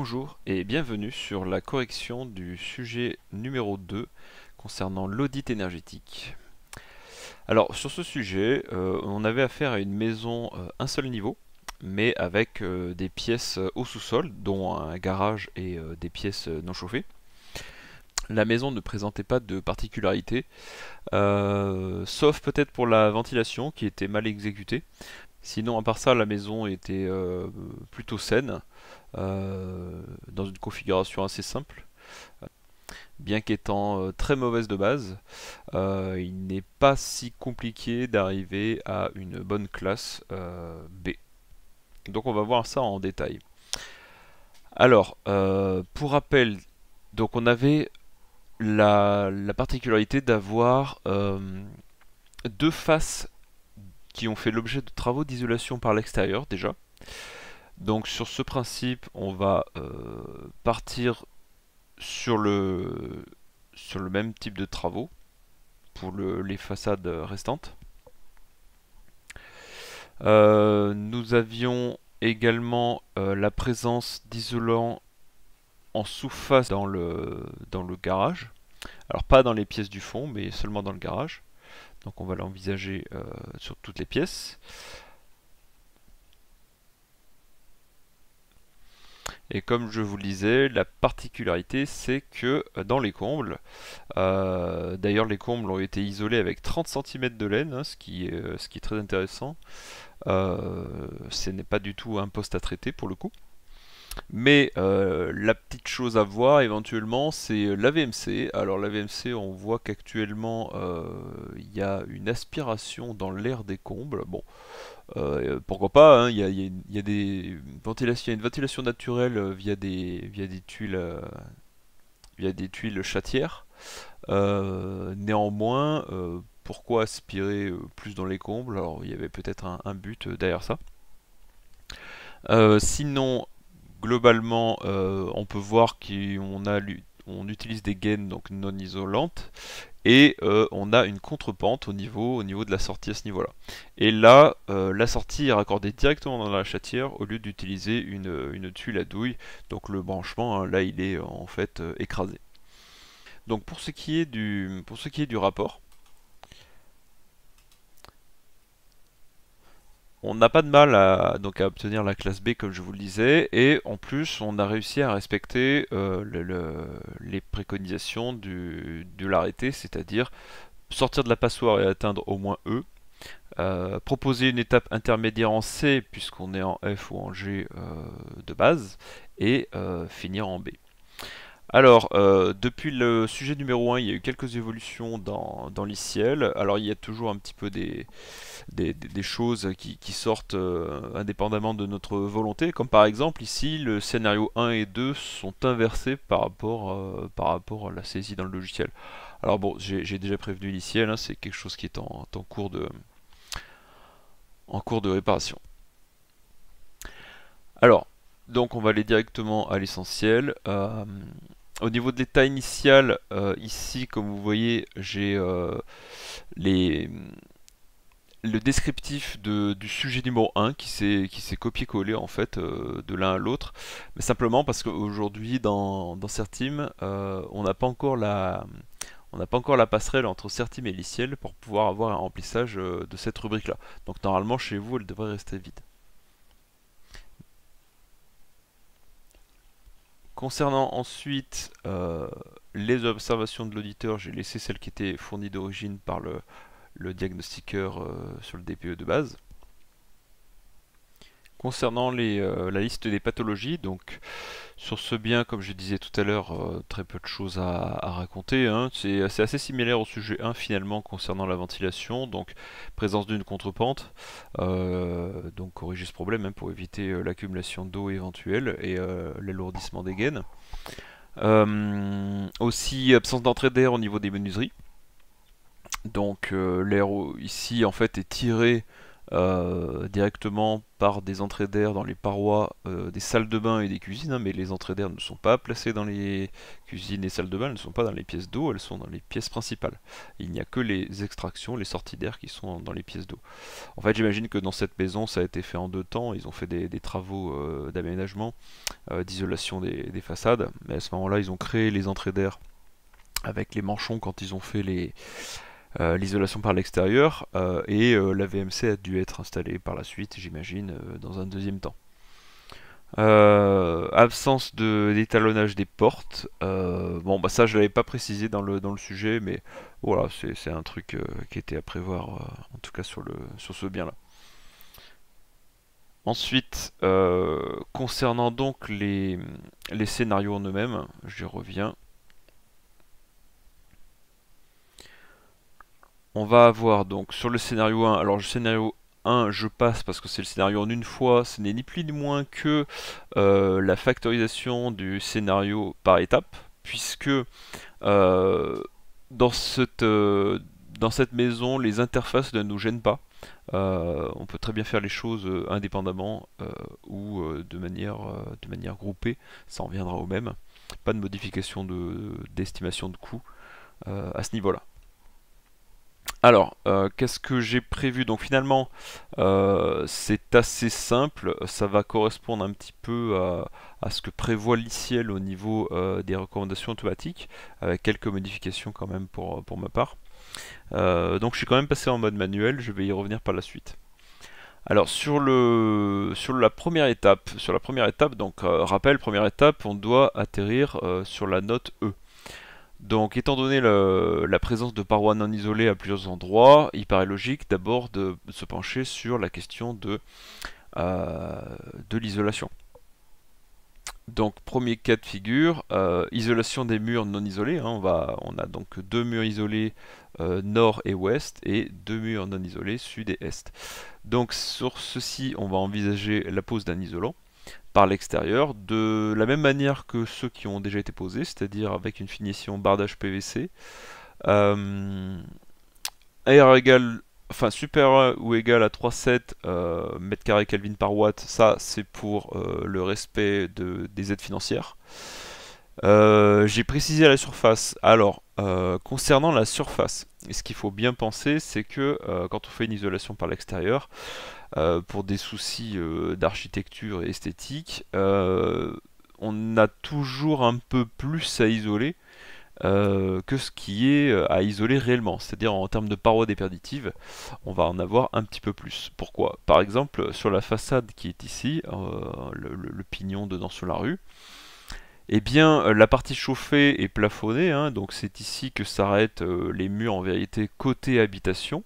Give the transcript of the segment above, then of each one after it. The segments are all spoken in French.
Bonjour et bienvenue sur la correction du sujet numéro 2 concernant l'audit énergétique. Alors sur ce sujet, on avait affaire à une maison un seul niveau, mais avec des pièces au sous-sol, dont un garage et des pièces non chauffées. La maison ne présentait pas de particularité, sauf peut-être pour la ventilation qui était mal exécutée. Sinon, à part ça, la maison était plutôt saine, dans une configuration assez simple. Bien qu'étant très mauvaise de base, il n'est pas si compliqué d'arriver à une bonne classe B. Donc on va voir ça en détail. Alors, pour rappel, donc on avait la particularité d'avoir deux faces qui ont fait l'objet de travaux d'isolation par l'extérieur déjà. Donc sur ce principe, on va partir sur le même type de travaux pour les façades restantes. Nous avions également la présence d'isolants en sous-face dans le garage. Alors pas dans les pièces du fond, mais seulement dans le garage. Donc on va l'envisager sur toutes les pièces. Et comme je vous le disais, la particularité c'est que dans les combles, d'ailleurs les combles ont été isolés avec 30 cm de laine, hein, ce qui est très intéressant. Ce n'est pas du tout un poste à traiter pour le coup. Mais la petite chose à voir éventuellement, c'est la VMC. Alors la VMC, on voit qu'actuellement il y a une aspiration dans l'air des combles. Bon, pourquoi pas, hein, il y a des ventilations, il y a une ventilation naturelle via des tuiles chatières. Néanmoins, pourquoi aspirer plus dans les combles? Alors il y avait peut-être un but derrière ça. Sinon, globalement, on peut voir on utilise des gaines donc non isolantes et on a une contrepente au niveau de la sortie à ce niveau-là. Et là, la sortie est raccordée directement dans la chatière au lieu d'utiliser une tuile à douille. Donc le branchement, hein, là, il est en fait écrasé. Donc pour ce qui est du rapport, on n'a pas de mal donc à obtenir la classe B comme je vous le disais, et en plus on a réussi à respecter les préconisations de l'arrêté, c'est-à-dire sortir de la passoire et atteindre au moins E, proposer une étape intermédiaire en C puisqu'on est en F ou en G de base, et finir en B. Alors, depuis le sujet numéro 1, il y a eu quelques évolutions dans l'ICL. Alors, il y a toujours un petit peu des choses qui sortent indépendamment de notre volonté, comme par exemple ici, le scénario 1 et 2 sont inversés par rapport à la saisie dans le logiciel. Alors bon, j'ai déjà prévenu l'ICL, hein, c'est quelque chose qui est en cours de réparation. Alors, donc on va aller directement à l'essentiel. Au niveau de l'état initial, ici, comme vous voyez, j'ai le descriptif du sujet numéro 1 qui s'est copié-collé en fait de l'un à l'autre, mais simplement parce qu'aujourd'hui dans Certim, on n'a pas encore la passerelle entre Certim et l'ICL pour pouvoir avoir un remplissage de cette rubrique là. Donc normalement chez vous elle devrait rester vide. Concernant ensuite les observations de l'auditeur, j'ai laissé celles qui étaient fournies d'origine par le diagnostiqueur sur le DPE de base. Concernant la liste des pathologies, donc sur ce bien, comme je disais tout à l'heure, très peu de choses à raconter, hein. C'est assez similaire au sujet 1 finalement concernant la ventilation, donc présence d'une contrepente, donc corriger ce problème hein, pour éviter l'accumulation d'eau éventuelle et l'alourdissement des gaines. Aussi absence d'entrée d'air au niveau des menuiseries. Donc l'air ici en fait est tiré directement par des entrées d'air dans les parois des salles de bain et des cuisines, hein, mais les entrées d'air ne sont pas placées dans les cuisines et salles de bain, elles ne sont pas dans les pièces d'eau, elles sont dans les pièces principales. Il n'y a que les extractions, les sorties d'air qui sont dans les pièces d'eau. En fait, j'imagine que dans cette maison, ça a été fait en 2 temps. Ils ont fait des travaux d'aménagement, d'isolation des façades. Mais à ce moment-là, ils ont créé les entrées d'air avec les manchons quand ils ont fait l'isolation par l'extérieur. Et la VMC a dû être installée par la suite, j'imagine, dans un 2e temps. Absence d'étalonnage des portes. Bon, bah ça, je l'avais pas précisé dans le sujet, mais voilà, c'est un truc qui était à prévoir, en tout cas sur ce bien-là. Ensuite, concernant donc les scénarios en eux-mêmes, j'y reviens. On va avoir donc sur le scénario 1, alors le scénario 1 je passe parce que c'est le scénario en une fois, ce n'est ni plus ni moins que la factorisation du scénario par étape, puisque euh, dans cette maison, les interfaces ne nous gênent pas. On peut très bien faire les choses indépendamment ou de manière groupée, ça en reviendra au même. Pas de modification d'estimation de coût à ce niveau-là. Alors, qu'est-ce que j'ai prévu? Donc finalement, c'est assez simple, ça va correspondre un petit peu à ce que prévoit l'ICIEL au niveau des recommandations automatiques, avec quelques modifications quand même pour ma part. Donc je suis quand même passé en mode manuel, je vais y revenir par la suite. Alors sur la première étape, donc rappel, première étape, on doit atterrir sur la note E. Donc, étant donné la présence de parois non isolées à plusieurs endroits, il paraît logique d'abord de se pencher sur la question de l'isolation. Donc, premier cas de figure, isolation des murs non isolés, hein, on a donc 2 murs isolés nord et ouest et 2 murs non isolés sud et est. Donc, sur ceci, on va envisager la pose d'un isolant par l'extérieur, de la même manière que ceux qui ont déjà été posés, c'est-à-dire avec une finition bardage PVC. R égale, enfin supérieur ou égal à 3,7 mètres carrés Kelvin par watt, ça c'est pour le respect des aides financières. J'ai précisé à la surface. Alors, concernant la surface, ce qu'il faut bien penser, c'est que quand on fait une isolation par l'extérieur, pour des soucis d'architecture et esthétique, on a toujours un peu plus à isoler que ce qui est à isoler réellement. C'est-à-dire en termes de parois déperditives, on va en avoir un petit peu plus. Pourquoi? Par exemple, sur la façade qui est ici, le pignon dedans sur la rue, eh bien, la partie chauffée est plafonnée, hein, donc c'est ici que s'arrêtent les murs en vérité côté habitation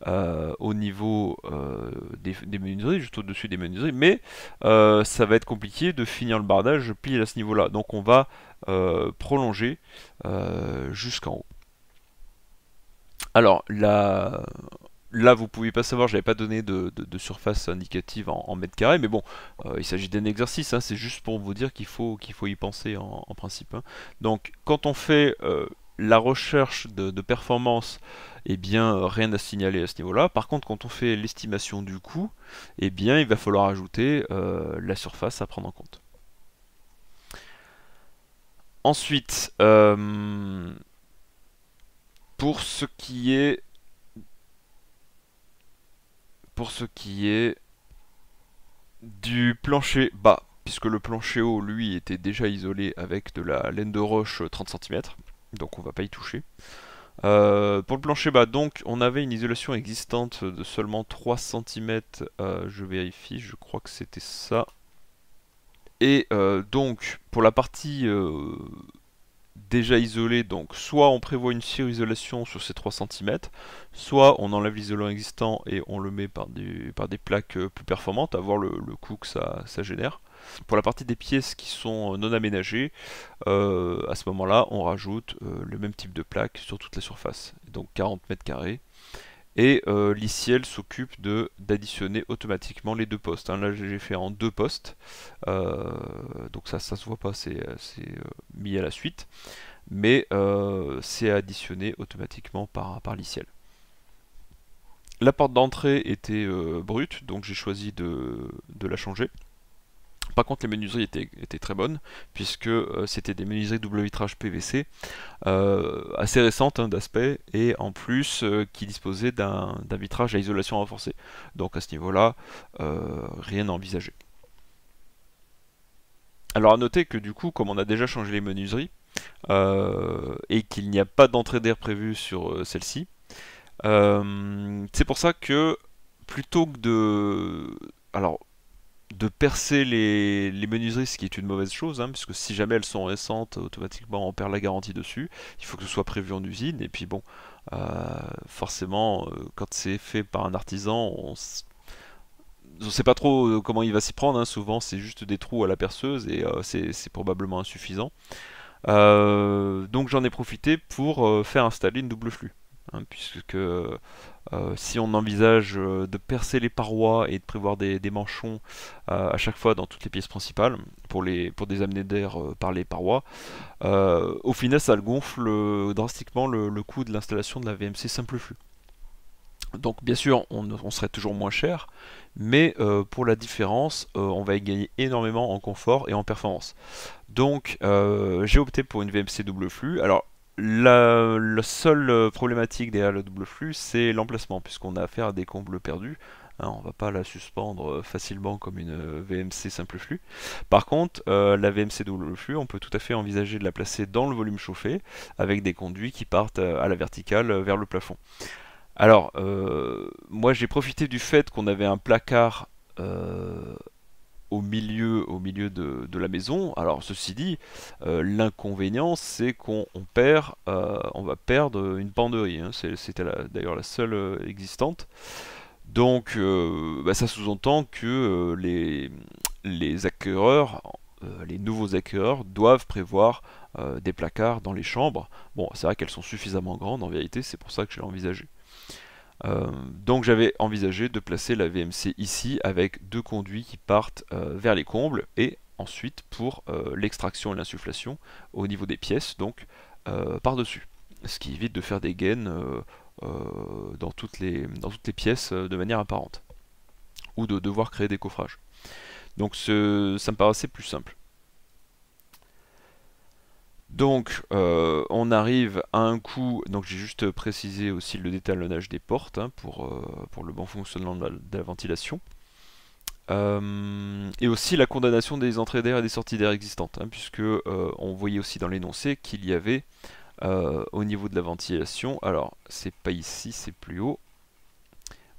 au niveau des menuiseries, juste au-dessus des menuiseries, mais ça va être compliqué de finir le bardage pile à ce niveau-là. Donc on va prolonger jusqu'en haut. Alors là, vous pouvez pas savoir, j'avais pas donné de surface indicative en mètres carrés, mais bon, il s'agit d'un exercice, hein, c'est juste pour vous dire qu'il faut y penser en principe, hein. Donc, quand on fait la recherche de performance, eh bien, rien à signaler à ce niveau-là. Par contre, quand on fait l'estimation du coût, eh bien, il va falloir ajouter la surface à prendre en compte. Ensuite, pour ce qui est du plancher bas, puisque le plancher haut, lui, était déjà isolé avec de la laine de roche 30 cm, donc on va pas y toucher. Pour le plancher bas, donc, on avait une isolation existante de seulement 3 cm, je vérifie, je crois que c'était ça. Et donc, pour la partie déjà isolée, donc soit on prévoit une sur-isolation sur ces 3 cm, soit on enlève l'isolant existant et on le met par des plaques plus performantes, à voir le coût que ça génère. Pour la partie des pièces qui sont non aménagées, à ce moment-là, on rajoute le même type de plaque sur toute la surface, donc 40 mètres carrés. Et l'ICIEL s'occupe d'additionner automatiquement les 2 postes, hein. Là j'ai fait en 2 postes, donc ça se voit pas, c'est mis à la suite, mais c'est additionné automatiquement par l'ICIEL. La porte d'entrée était brute, donc j'ai choisi de la changer. Par contre, les menuiseries étaient très bonnes, puisque c'était des menuiseries double vitrage PVC, assez récentes hein, d'aspect, et en plus qui disposaient d'un vitrage à isolation renforcée. Donc à ce niveau-là, rien à envisager. Alors à noter que du coup, comme on a déjà changé les menuiseries, et qu'il n'y a pas d'entrée d'air prévue sur celle-ci, c'est pour ça que plutôt que de... Alors, de percer les menuiseries, ce qui est une mauvaise chose, hein, puisque si jamais elles sont récentes, automatiquement on perd la garantie dessus. Il faut que ce soit prévu en usine, et puis bon, euh, forcément, quand c'est fait par un artisan, on sait pas trop comment il va s'y prendre, hein. Souvent c'est juste des trous à la perceuse, et c'est probablement insuffisant. Donc j'en ai profité pour faire installer une double flux, hein, puisque si on envisage de percer les parois et de prévoir des manchons à chaque fois dans toutes les pièces principales pour des amener d'air par les parois, au final ça gonfle drastiquement le coût de l'installation de la VMC simple flux. Donc bien sûr on serait toujours moins cher, mais pour la différence on va y gagner énormément en confort et en performance. Donc j'ai opté pour une VMC double flux. Alors la seule problématique derrière le double flux, c'est l'emplacement, puisqu'on a affaire à des combles perdus. Hein, on va pas la suspendre facilement comme une VMC simple flux. Par contre, la VMC double flux, on peut tout à fait envisager de la placer dans le volume chauffé, avec des conduits qui partent à la verticale vers le plafond. Alors, moi j'ai profité du fait qu'on avait un placard au milieu de la maison. Alors ceci dit, l'inconvénient c'est on va perdre une penderie, hein. C'était d'ailleurs la seule existante. Donc bah, ça sous-entend que les acquéreurs, les nouveaux acquéreurs doivent prévoir des placards dans les chambres. Bon, c'est vrai qu'elles sont suffisamment grandes en vérité, c'est pour ça que j'ai envisagé. Donc j'avais envisagé de placer la VMC ici avec deux conduits qui partent vers les combles et ensuite pour l'extraction et l'insufflation au niveau des pièces, donc par-dessus. Ce qui évite de faire des gaines dans toutes les pièces de manière apparente ou de devoir créer des coffrages. Donc ça me paraissait plus simple. Donc on arrive à un coût, donc j'ai juste précisé aussi le détalonnage des portes hein, pour le bon fonctionnement de la ventilation. Et aussi la condamnation des entrées d'air et des sorties d'air existantes, hein, puisque on voyait aussi dans l'énoncé qu'il y avait au niveau de la ventilation, alors c'est pas ici, c'est plus haut,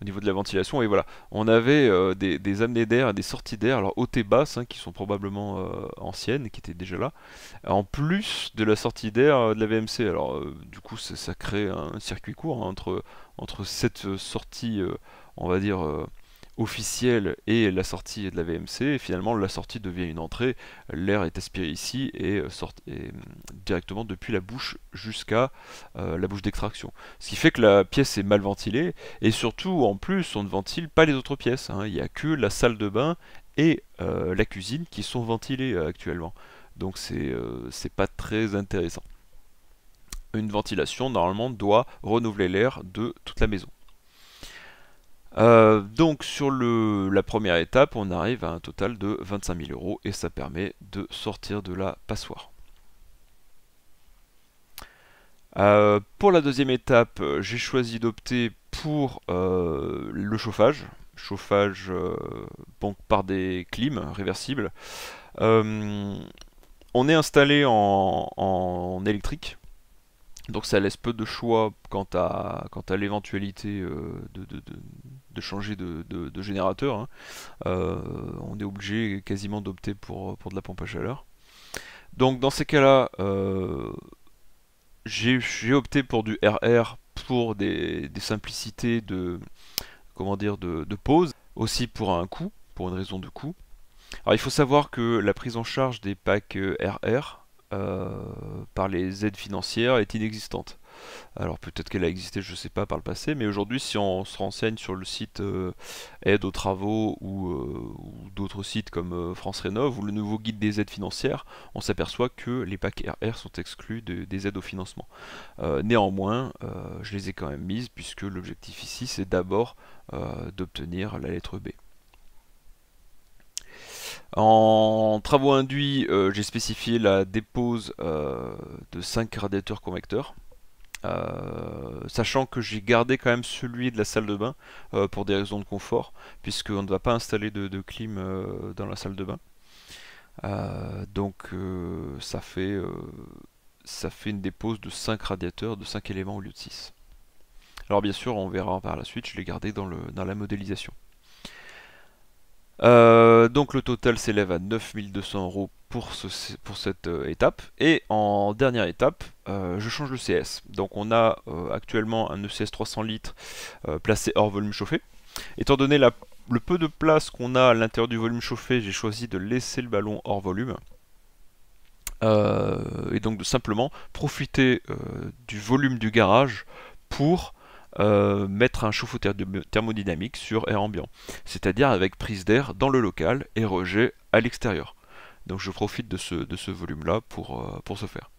au niveau de la ventilation, et voilà, on avait des amenées d'air et des sorties d'air, alors hautes et basses, hein, qui sont probablement anciennes, qui étaient déjà là, en plus de la sortie d'air de la VMC. Alors du coup ça crée un circuit court hein, entre cette sortie, on va dire, officielle et la sortie de la VMC, et finalement la sortie devient une entrée, l'air est aspiré ici et sort directement depuis la bouche jusqu'à la bouche d'extraction. Ce qui fait que la pièce est mal ventilée, et surtout en plus on ne ventile pas les autres pièces, hein. Il n'y a que la salle de bain et la cuisine qui sont ventilées actuellement. Donc c'est pas très intéressant. Une ventilation normalement doit renouveler l'air de toute la maison. Donc sur la première étape, on arrive à un total de 25 000 euros et ça permet de sortir de la passoire. Pour la deuxième étape, j'ai choisi d'opter pour le chauffage. Chauffage donc par des clims réversibles. On est installé en électrique. Donc ça laisse peu de choix quant à l'éventualité de changer de générateur, hein. On est obligé quasiment d'opter pour de la pompe à chaleur. Donc dans ces cas-là, j'ai opté pour du RR pour des simplicités comment dire, de pause, aussi pour un coût, pour une raison de coût. Alors il faut savoir que la prise en charge des packs RR par les aides financières est inexistante. Alors peut-être qu'elle a existé, je sais pas, par le passé, mais aujourd'hui, si on se renseigne sur le site Aide aux travaux ou d'autres sites comme France Rénov ou le nouveau guide des aides financières, on s'aperçoit que les packs RR sont exclus des aides au financement. Néanmoins, je les ai quand même mises puisque l'objectif ici, c'est d'abord d'obtenir la lettre B. En travaux induits, j'ai spécifié la dépose de 5 radiateurs convecteurs. Sachant que j'ai gardé quand même celui de la salle de bain pour des raisons de confort, puisqu'on ne va pas installer de clim dans la salle de bain. Donc ça fait une dépose de 5 radiateurs, de 5 éléments au lieu de 6. Alors bien sûr, on verra par la suite, je l'ai gardé dans la modélisation. Donc le total s'élève à 9200 € pour cette étape. Et en dernière étape, je change le CS. Donc on a actuellement un ECS 300 litres placé hors volume chauffé. Étant donné le peu de place qu'on a à l'intérieur du volume chauffé, j'ai choisi de laisser le ballon hors volume. Et donc de simplement profiter du volume du garage pour mettre un chauffe-eau thermodynamique sur air ambiant, c'est-à-dire avec prise d'air dans le local et rejet à l'extérieur. Donc je profite de ce volume-là pour ce faire.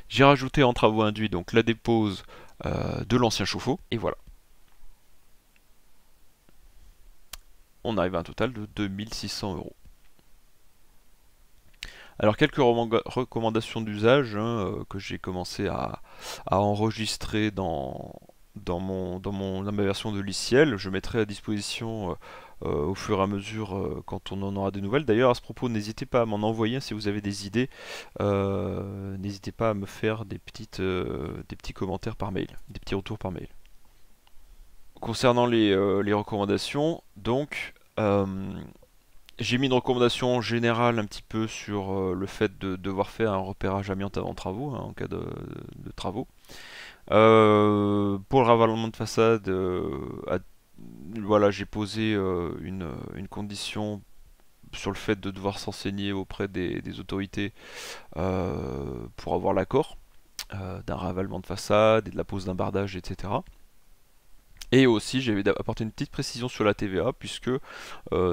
J'ai rajouté en travaux induits donc la dépose de l'ancien chauffe-eau, et voilà. On arrive à un total de 2600 €. Alors quelques recommandations d'usage que j'ai commencé à enregistrer dans ma version de Liciel. Je mettrai à disposition au fur et à mesure quand on en aura des nouvelles. D'ailleurs à ce propos, n'hésitez pas à m'en envoyer si vous avez des idées. N'hésitez pas à me faire des petits commentaires par mail, des petits retours par mail. Concernant les recommandations, donc j'ai mis une recommandation générale un petit peu sur le fait de devoir faire un repérage amiante avant travaux, en cas de travaux. Pour le ravalement de façade, voilà, j'ai posé une condition sur le fait de devoir s'enseigner auprès des autorités pour avoir l'accord d'un ravalement de façade et de la pose d'un bardage, etc. Et aussi, j'avais apporté une petite précision sur la TVA, puisque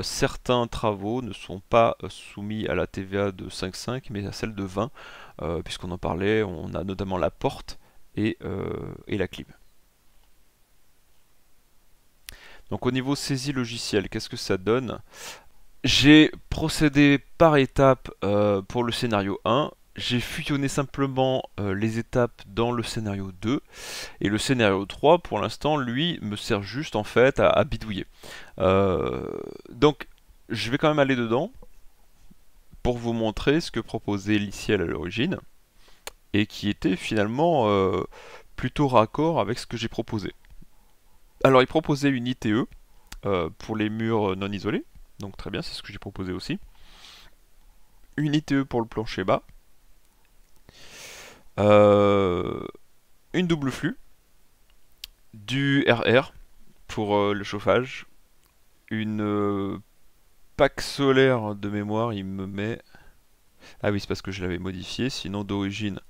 certains travaux ne sont pas soumis à la TVA de 5,5, mais à celle de 20, puisqu'on en parlait, on a notamment la porte et la clim. Donc au niveau saisie logicielle, qu'est-ce que ça donne? J'ai procédé par étapes pour le scénario 1. J'ai fusionné simplement les étapes dans le scénario 2 et le scénario 3 pour l'instant lui me sert juste en fait à bidouiller. Donc je vais quand même aller dedans pour vous montrer ce que proposait Liciel à l'origine et qui était finalement plutôt raccord avec ce que j'ai proposé. Alors il proposait une ITE pour les murs non isolés, donc très bien, c'est ce que j'ai proposé aussi. Une ITE pour le plancher bas. Une double flux, du RR pour le chauffage, une pack solaire de mémoire, il me met... Ah oui, c'est parce que je l'avais modifié, sinon d'origine,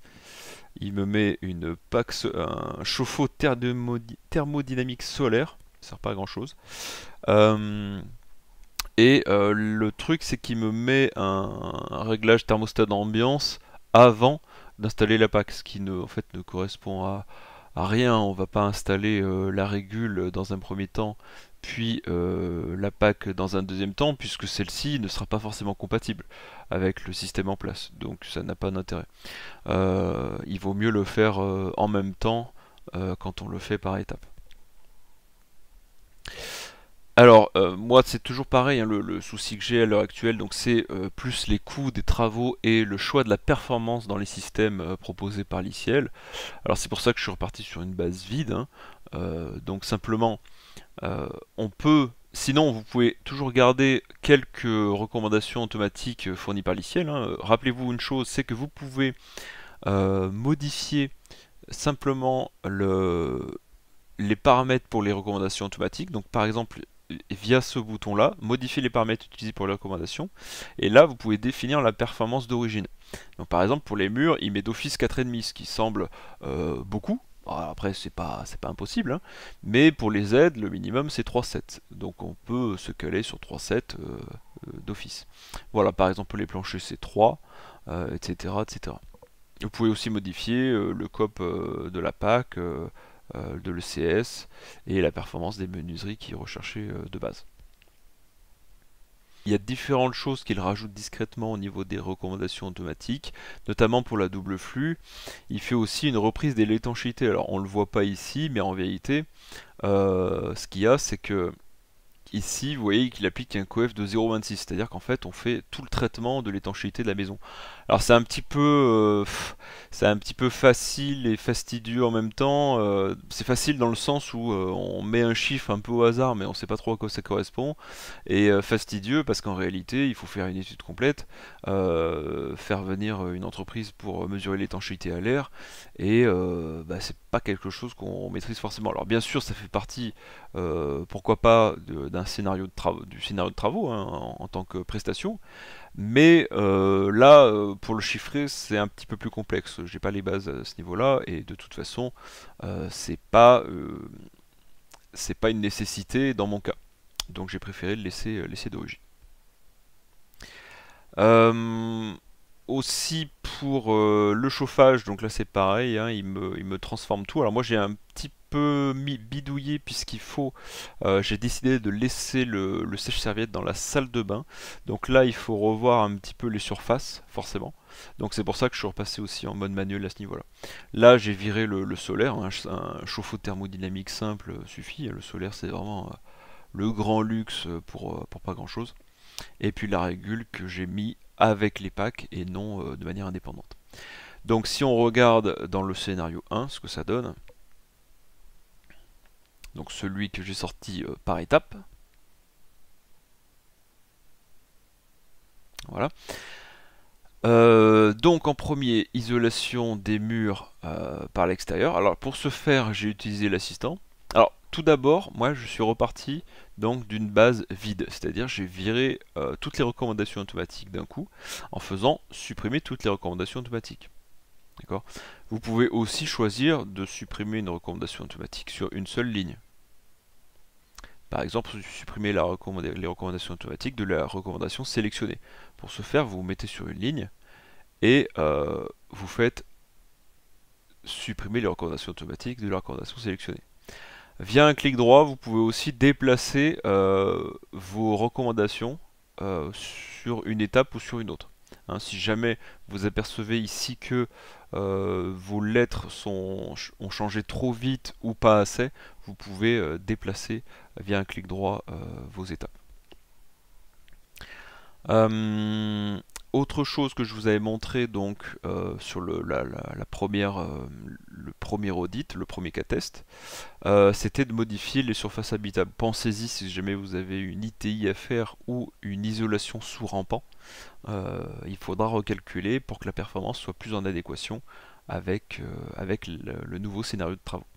il me met un chauffe-eau thermodynamique solaire, ça sert pas à grand chose. Le truc, c'est qu'il me met un réglage thermostat d'ambiance avant d'installer la PAC, ce qui en fait ne correspond à rien. On va pas installer la régule dans un premier temps, puis la PAC dans un deuxième temps, puisque celle-ci ne sera pas forcément compatible avec le système en place. Donc ça n'a pas d'intérêt. Il vaut mieux le faire en même temps quand on le fait par étapes. Alors, moi, c'est toujours pareil, hein, le souci que j'ai à l'heure actuelle, donc c'est plus les coûts des travaux et le choix de la performance dans les systèmes proposés par Liciel. Alors, c'est pour ça que je suis reparti sur une base vide, hein. Donc, simplement, on peut... Sinon, vous pouvez toujours garder quelques recommandations automatiques fournies par Liciel, hein. Rappelez-vous une chose, c'est que vous pouvez modifier simplement les paramètres pour les recommandations automatiques. Donc, par exemple, via ce bouton là, modifier les paramètres utilisés pour les recommandations, et là vous pouvez définir la performance d'origine. Donc par exemple pour les murs, il met d'office 4,5, ce qui semble beaucoup, Alors après, c'est pas impossible, hein, mais pour les aides, le minimum c'est 3 sets. Donc on peut se caler sur 3 sets d'office. Voilà, par exemple les planchers c'est 3, etc., etc. Vous pouvez aussi modifier le COP de la PAC, de l'ECS et la performance des menuiseries qui est recherchée de base. Il y a différentes choses qu'il rajoute discrètement au niveau des recommandations automatiques, notamment pour la double flux. Il fait aussi une reprise de l'étanchéité. Alors on ne le voit pas ici, mais en vérité, ce qu'il y a, c'est que ici, vous voyez qu'il applique un coef de 0,26, c'est-à-dire qu'en fait, on fait tout le traitement de l'étanchéité de la maison. Alors c'est un petit peu facile et fastidieux en même temps. C'est facile dans le sens où on met un chiffre un peu au hasard, mais on ne sait pas trop à quoi ça correspond. Et fastidieux parce qu'en réalité, il faut faire une étude complète, faire venir une entreprise pour mesurer l'étanchéité à l'air, et c'est pas quelque chose qu'on maîtrise forcément. Alors bien sûr, ça fait partie, pourquoi pas, d'un scénario de travaux, du scénario de travaux, hein, en tant que prestation, mais là, pour le chiffrer, c'est un petit peu plus complexe. J'ai pas les bases à ce niveau-là, et de toute façon, euh, c'est pas, euh, c'est pas une nécessité dans mon cas. Donc j'ai préféré le laisser d'origine. Euh, Aussi pour le chauffage, donc là c'est pareil, hein, il me transforme tout. Alors moi j'ai un petit peu bidouillé puisqu'il faut, j'ai décidé de laisser le sèche-serviette dans la salle de bain. Donc là il faut revoir un petit peu les surfaces, forcément. Donc c'est pour ça que je suis repassé aussi en mode manuel à ce niveau-là. Là j'ai viré le solaire, hein, un chauffe-eau thermodynamique simple suffit. Le solaire c'est vraiment le grand luxe pour pas grand-chose. Et puis la régule que j'ai mis avec les packs et non de manière indépendante. Donc si on regarde dans le scénario 1 ce que ça donne, donc celui que j'ai sorti par étape, voilà. Donc en premier, isolation des murs par l'extérieur. Alors pour ce faire, j'ai utilisé l'assistant. Alors tout d'abord, moi je suis reparti donc d'une base vide, c'est-à-dire j'ai viré toutes les recommandations automatiques d'un coup en faisant supprimer toutes les recommandations automatiques. D'accord. Vous pouvez aussi choisir de supprimer une recommandation automatique sur une seule ligne. Par exemple, supprimer les recommandations automatiques de la recommandation sélectionnée. Pour ce faire, vous vous mettez sur une ligne et vous faites supprimer les recommandations automatiques de la recommandation sélectionnée. Via un clic droit, vous pouvez aussi déplacer vos recommandations sur une étape ou sur une autre. Hein, si jamais vous apercevez ici que vos lettres ont changé trop vite ou pas assez, vous pouvez déplacer via un clic droit vos étapes. Euh, Autre chose que je vous avais montré donc sur la première, le premier audit, le premier cas test, c'était de modifier les surfaces habitables. Pensez-y si jamais vous avez une ITI à faire ou une isolation sous rampant. Il faudra recalculer pour que la performance soit plus en adéquation avec le nouveau scénario de travaux.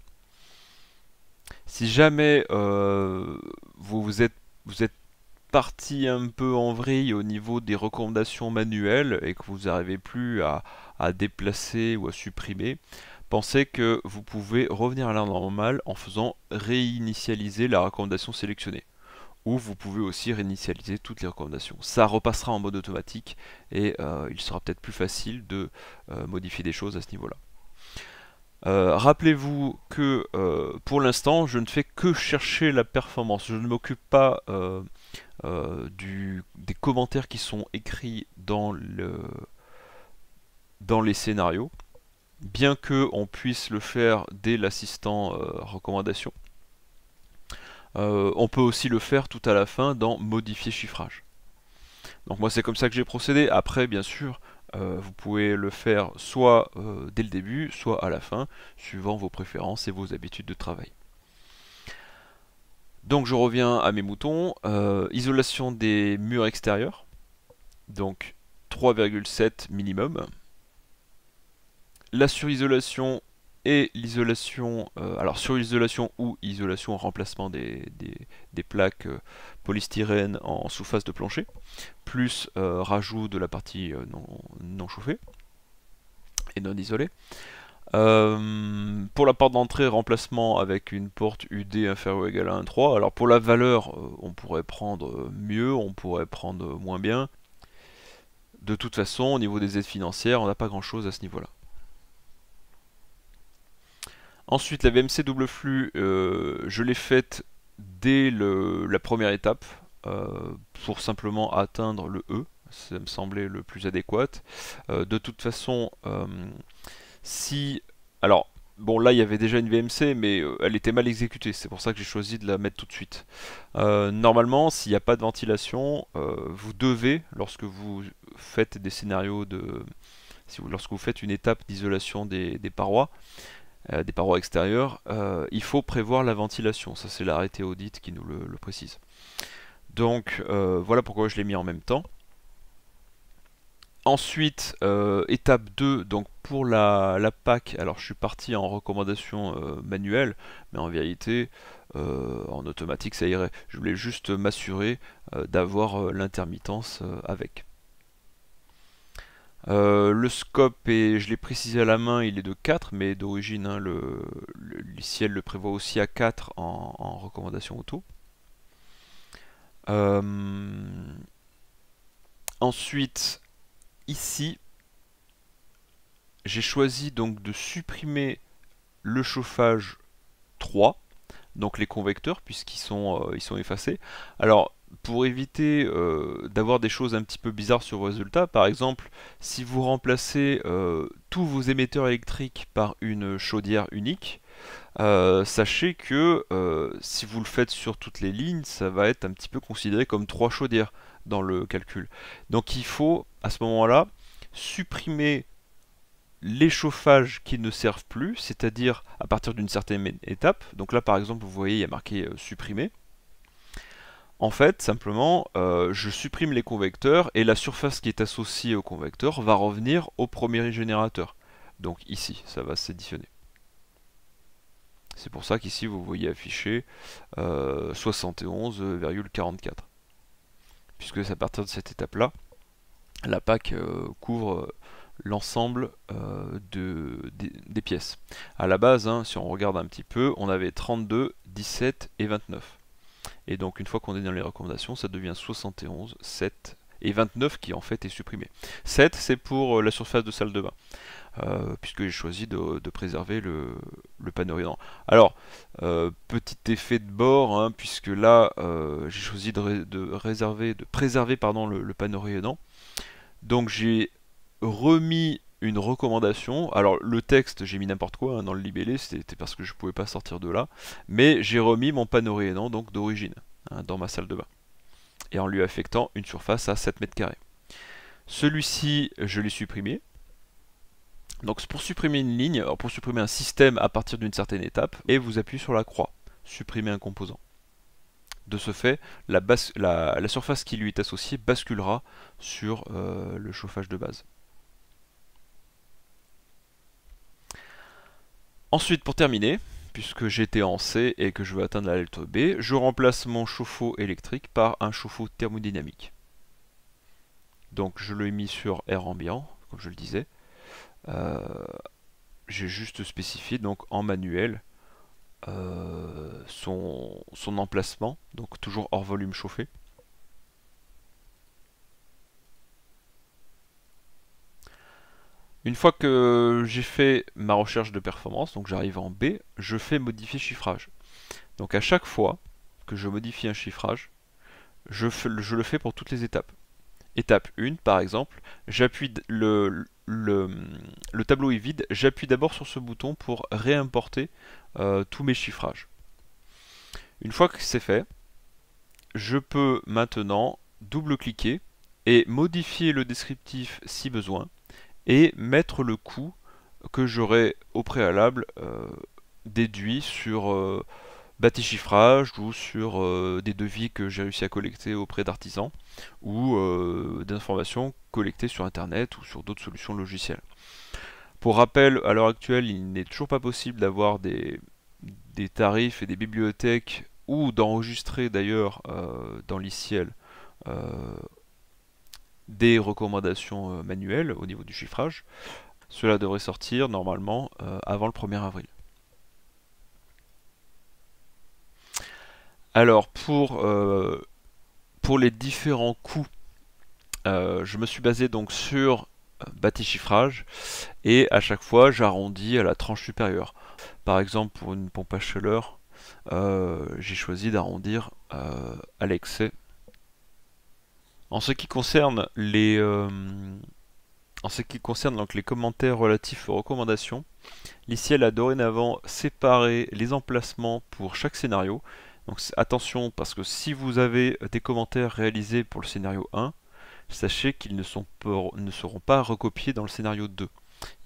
Si jamais vous êtes parti un peu en vrille au niveau des recommandations manuelles et que vous n'arrivez plus à déplacer ou à supprimer, pensez que vous pouvez revenir à la normale en faisant réinitialiser la recommandation sélectionnée. Ou vous pouvez aussi réinitialiser toutes les recommandations. Ça repassera en mode automatique et il sera peut-être plus facile de modifier des choses à ce niveau-là. Rappelez-vous que pour l'instant, je ne fais que chercher la performance. Je ne m'occupe pas des commentaires qui sont écrits dans les scénarios, bien que on puisse le faire dès l'assistant recommandation. On peut aussi le faire tout à la fin dans modifier chiffrage. Donc moi c'est comme ça que j'ai procédé. Après bien sûr vous pouvez le faire soit dès le début, soit à la fin, suivant vos préférences et vos habitudes de travail. Donc je reviens à mes moutons. Isolation des murs extérieurs. Donc 3,7 minimum. La surisolation et l'isolation, alors surisolation ou isolation en remplacement des plaques polystyrène en sous-face de plancher, plus rajout de la partie non chauffée et non isolée. Pour la porte d'entrée, remplacement avec une porte UD inférieure ou égale à 1,3. Alors pour la valeur, on pourrait prendre mieux, on pourrait prendre moins bien. De toute façon, au niveau des aides financières, on n'a pas grand chose à ce niveau-là. Ensuite, la VMC double flux, je l'ai faite dès la première étape pour simplement atteindre le E. Ça me semblait le plus adéquat. De toute façon, si... Alors, bon là il y avait déjà une VMC, mais elle était mal exécutée. C'est pour ça que j'ai choisi de la mettre tout de suite. Normalement, s'il n'y a pas de ventilation, vous devez, lorsque vous faites des scénarios de... lorsque vous faites une étape d'isolation des parois, des parois extérieures, il faut prévoir la ventilation. Ça, c'est l'arrêté audit qui nous le précise. Donc, voilà pourquoi je l'ai mis en même temps. Ensuite, étape 2, donc pour la PAC, alors je suis parti en recommandation manuelle, mais en vérité, en automatique, ça irait. Je voulais juste m'assurer d'avoir l'intermittence avec. Le scope, je l'ai précisé à la main, il est de 4, mais d'origine, hein, le logiciel le prévoit aussi à 4 en recommandation auto. Ensuite, ici, j'ai choisi donc de supprimer le chauffage 3, donc les convecteurs, puisqu'ils sont, ils sont effacés. Alors, pour éviter d'avoir des choses un petit peu bizarres sur vos résultats, par exemple, si vous remplacez tous vos émetteurs électriques par une chaudière unique, sachez que si vous le faites sur toutes les lignes, ça va être un petit peu considéré comme 3 chaudières dans le calcul. Donc il faut, à ce moment-là, supprimer les chauffages qui ne servent plus, c'est-à-dire à partir d'une certaine étape. Donc là, par exemple, vous voyez, il y a marqué supprimer. En fait, simplement, je supprime les convecteurs et la surface qui est associée au convecteur va revenir au premier générateur. Donc ici, ça va s'additionner. C'est pour ça qu'ici, vous voyez affiché 71,44. Puisque c'est à partir de cette étape-là, la PAC couvre l'ensemble des pièces. À la base, hein, si on regarde un petit peu, on avait 32, 17 et 29. Et donc une fois qu'on est dans les recommandations, ça devient 71, 7 et 29 qui en fait est supprimé. 7 c'est pour la surface de salle de bain, puisque j'ai choisi de préserver le panneau rayonnant. Alors, petit effet de bord, hein, puisque là j'ai choisi de préserver pardon, le panneau rayonnant. Donc j'ai remis une recommandation. Alors le texte, j'ai mis n'importe quoi hein, dans le libellé, c'était parce que je pouvais pas sortir de là. Mais j'ai remis mon panneau rayonnant donc d'origine hein, dans ma salle de bain. Et en lui affectant une surface à 7 mètres carrés. Celui-ci, je l'ai supprimé. Donc pour supprimer une ligne, alors pour supprimer un système à partir d'une certaine étape, et vous appuyez sur la croix, supprimer un composant. De ce fait, la surface qui lui est associée basculera sur le chauffage de base. Ensuite, pour terminer, puisque j'étais en C et que je veux atteindre la lettre B, je remplace mon chauffe-eau électrique par un chauffe-eau thermodynamique. Donc je l'ai mis sur air ambiant, comme je le disais. J'ai juste spécifié donc en manuel son emplacement, donc toujours hors volume chauffé. Une fois que j'ai fait ma recherche de performance, donc j'arrive en B, je fais modifier chiffrage. Donc à chaque fois que je modifie un chiffrage, je le fais pour toutes les étapes. Étape 1 par exemple, j'appuie le tableau est vide, j'appuie d'abord sur ce bouton pour réimporter tous mes chiffrages. Une fois que c'est fait, je peux maintenant double-cliquer et modifier le descriptif si besoin et mettre le coût que j'aurais au préalable déduit sur bâti-chiffrage ou sur des devis que j'ai réussi à collecter auprès d'artisans ou d'informations collectées sur internet ou sur d'autres solutions logicielles. Pour rappel, à l'heure actuelle, il n'est toujours pas possible d'avoir des tarifs et des bibliothèques ou d'enregistrer d'ailleurs dans l'ICL des recommandations manuelles au niveau du chiffrage. Cela devrait sortir normalement avant le 1er avril. Alors pour les différents coûts, je me suis basé donc sur Batichiffrage et à chaque fois j'arrondis à la tranche supérieure. Par exemple pour une pompe à chaleur, j'ai choisi d'arrondir à l'excès. En ce qui concerne donc les commentaires relatifs aux recommandations, l'ICL a dorénavant séparé les emplacements pour chaque scénario. Donc attention, parce que si vous avez des commentaires réalisés pour le scénario 1, sachez qu'ils ne seront pas recopiés dans le scénario 2.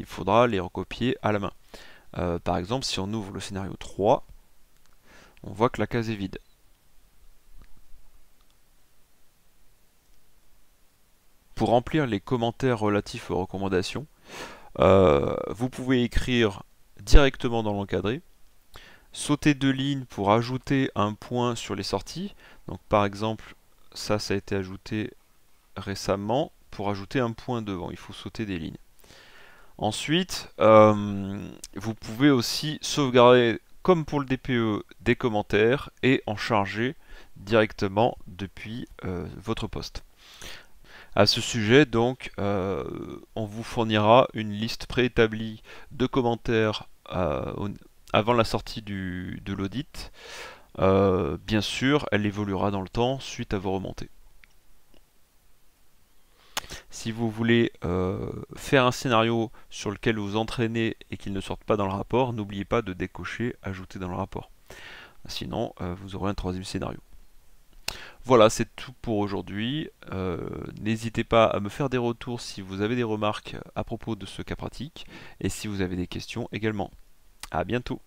Il faudra les recopier à la main. Par exemple, si on ouvre le scénario 3, on voit que la case est vide. Pour remplir les commentaires relatifs aux recommandations, vous pouvez écrire directement dans l'encadré, sauter 2 lignes pour ajouter un point sur les sorties. Donc par exemple, ça a été ajouté récemment. Pour ajouter un point devant, il faut sauter des lignes. Ensuite, vous pouvez aussi sauvegarder, comme pour le DPE, des commentaires et en charger directement depuis votre poste. À ce sujet, donc, on vous fournira une liste préétablie de commentaires avant la sortie de l'audit. Bien sûr, elle évoluera dans le temps suite à vos remontées. Si vous voulez faire un scénario sur lequel vous entraînez et qu'il ne sorte pas dans le rapport, n'oubliez pas de décocher ajouter dans le rapport. Sinon, vous aurez un 3e scénario. Voilà, c'est tout pour aujourd'hui. N'hésitez pas à me faire des retours si vous avez des remarques à propos de ce cas pratique et si vous avez des questions également. À bientôt.